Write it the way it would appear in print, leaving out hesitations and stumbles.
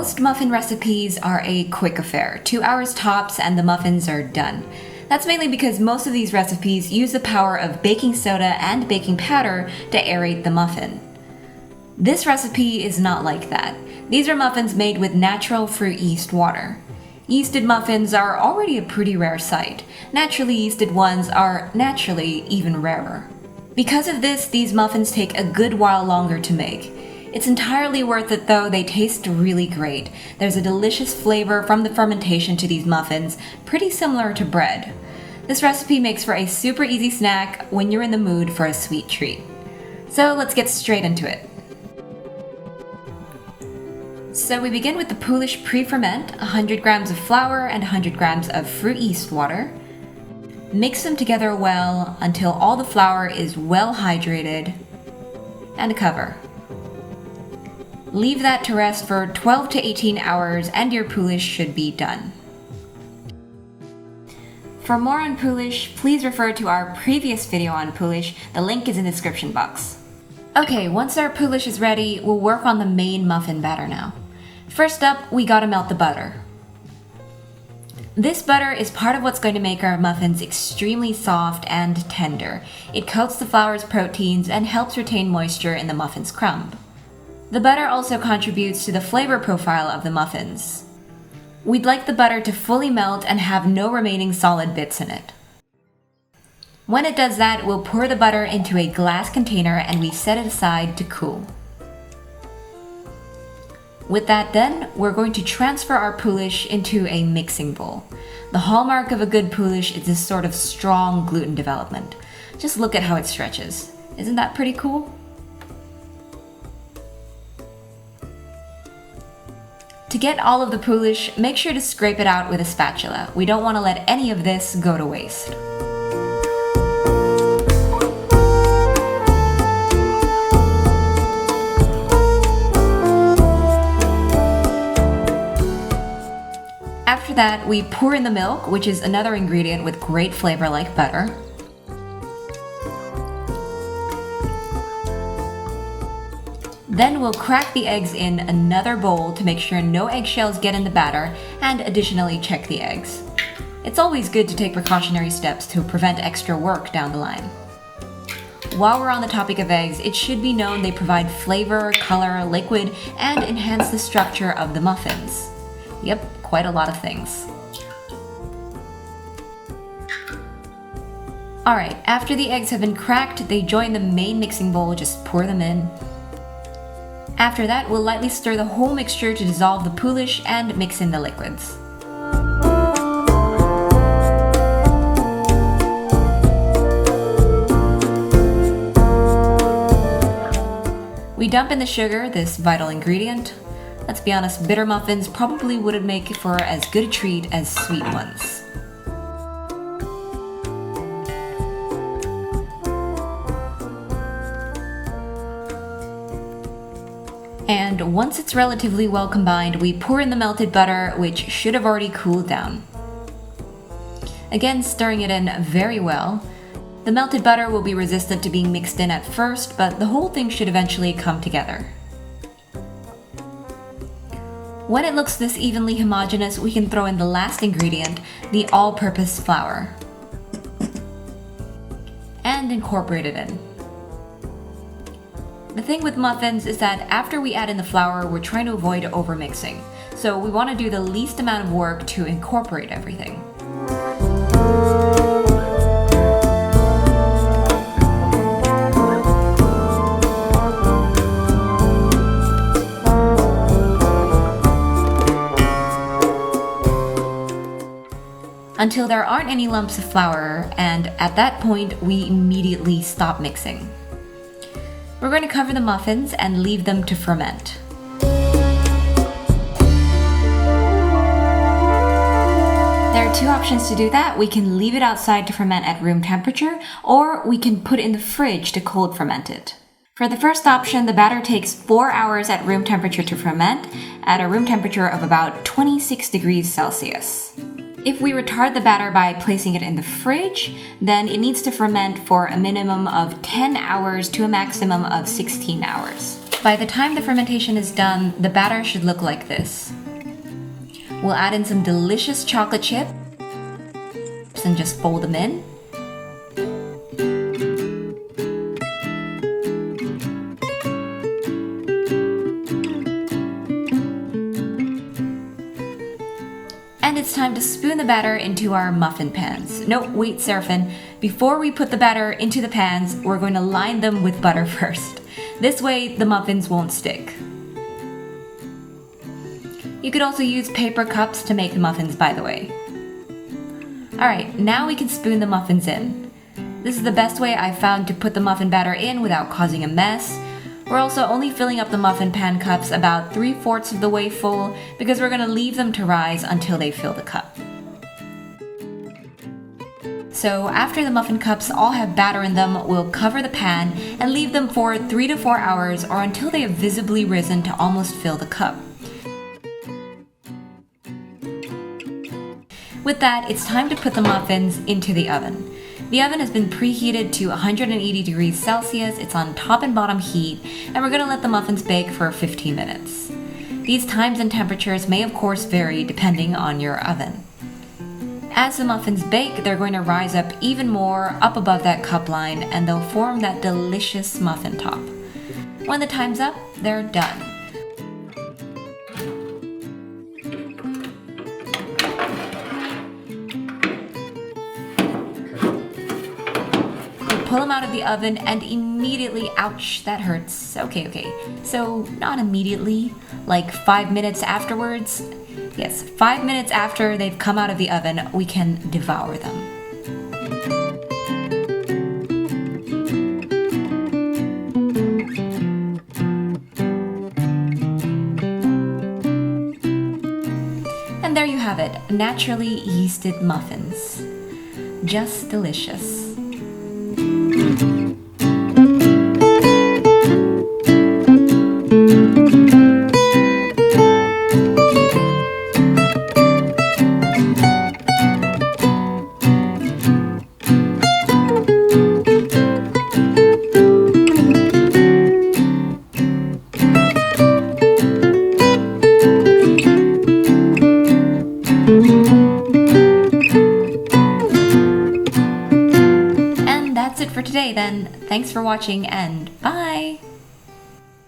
Most muffin recipes are a quick affair, 2 hours tops and the muffins are done. That's mainly because most of these recipes use the power of baking soda and baking powder to aerate the muffin. This recipe is not like that. These are muffins made with natural fruit yeast water. Yeasted muffins are already a pretty rare sight. Naturally yeasted ones are naturally even rarer. Because of this, these muffins take a good while longer to make. It's entirely worth it though, they taste really great. There's a delicious flavor from the fermentation to these muffins, pretty similar to bread. This recipe makes for a super easy snack when you're in the mood for a sweet treat. So let's get straight into it. So we begin with the POOLISH pre-ferment, 100 grams of flour and 100 grams of fruit yeast water. Mix them together well until all the flour is well hydrated, and cover. Leave that to rest for 12 to 18 hours and your POOLISH should be done. For more on POOLISH, please refer to our previous video on POOLISH, the link is in the description box. Okay, once our POOLISH is ready, we'll work on the main muffin batter now. First up, we gotta melt the butter. This butter is part of what's going to make our muffins extremely soft and tender. It coats the flour's proteins and helps retain moisture in the muffin's crumb. The butter also contributes to the flavor profile of the muffins. We'd like the butter to fully melt and have no remaining solid bits in it. When it does that, we'll pour the butter into a glass container and we set it aside to cool. With that done, we're going to transfer our POOLISH into a mixing bowl. The hallmark of a good POOLISH is this sort of strong gluten development. Just look at how it stretches. Isn't that pretty cool? To get all of the POOLISH, make sure to scrape it out with a spatula. We don't want to let any of this go to waste. After that, we pour in the milk, which is another ingredient with great flavor like butter. Then we'll crack the eggs in another bowl to make sure no eggshells get in the batter, and additionally check the eggs. It's always good to take precautionary steps to prevent extra work down the line. While we're on the topic of eggs, it should be known they provide flavor, color, liquid, and enhance the structure of the muffins. Yep, quite a lot of things. Alright, after the eggs have been cracked, they join the main mixing bowl, just pour them in. After that, we'll lightly stir the whole mixture to dissolve the POOLISH and mix in the liquids. We dump in the sugar, this vital ingredient. Let's be honest, bitter muffins probably wouldn't make for as good a treat as sweet ones. And once it's relatively well combined, we pour in the melted butter, which should have already cooled down. Again, stirring it in very well. The melted butter will be resistant to being mixed in at first, but the whole thing should eventually come together. When it looks this evenly homogeneous, we can throw in the last ingredient, the all-purpose flour, and incorporate it in. The thing with muffins is that after we add in the flour, we're trying to avoid overmixing. So we want to do the least amount of work to incorporate everything. Until there aren't any lumps of flour, and at that point, we immediately stop mixing. We're going to cover the muffins and leave them to ferment. There are two options to do that. We can leave it outside to ferment at room temperature, or we can put it in the fridge to cold ferment it. For the first option, the batter takes 4 hours at room temperature to ferment, at a room temperature of about 26 degrees Celsius. If we retard the batter by placing it in the fridge, then it needs to ferment for a minimum of 10 hours to a maximum of 16 hours. By the time the fermentation is done, the batter should look like this. We'll add in some delicious chocolate chips and just fold them in. And it's time to spoon the batter into our muffin pans. No, wait, Seraphin. Before we put the batter into the pans, we're going to line them with butter first. This way, the muffins won't stick. You could also use paper cups to make the muffins, by the way. Alright, now we can spoon the muffins in. This is the best way I've found to put the muffin batter in without causing a mess. We're also only filling up the muffin pan cups about 3/4 of the way full because we're going to leave them to rise until they fill the cup. So after the muffin cups all have batter in them, we'll cover the pan and leave them for 3 to 4 hours or until they have visibly risen to almost fill the cup. With that, it's time to put the muffins into the oven. The oven has been preheated to 180 degrees Celsius, it's on top and bottom heat, and we're going to let the muffins bake for 15 minutes. These times and temperatures may of course vary depending on your oven. As the muffins bake, they're going to rise up even more up above that cup line and they'll form that delicious muffin top. When the time's up, they're done. Pull them out of the oven and immediately, ouch, that hurts. Okay. So not immediately, like 5 minutes afterwards. Yes, 5 minutes after they've come out of the oven, we can devour them. And there you have it, naturally yeasted muffins. Just delicious. For today then, thanks for watching and bye!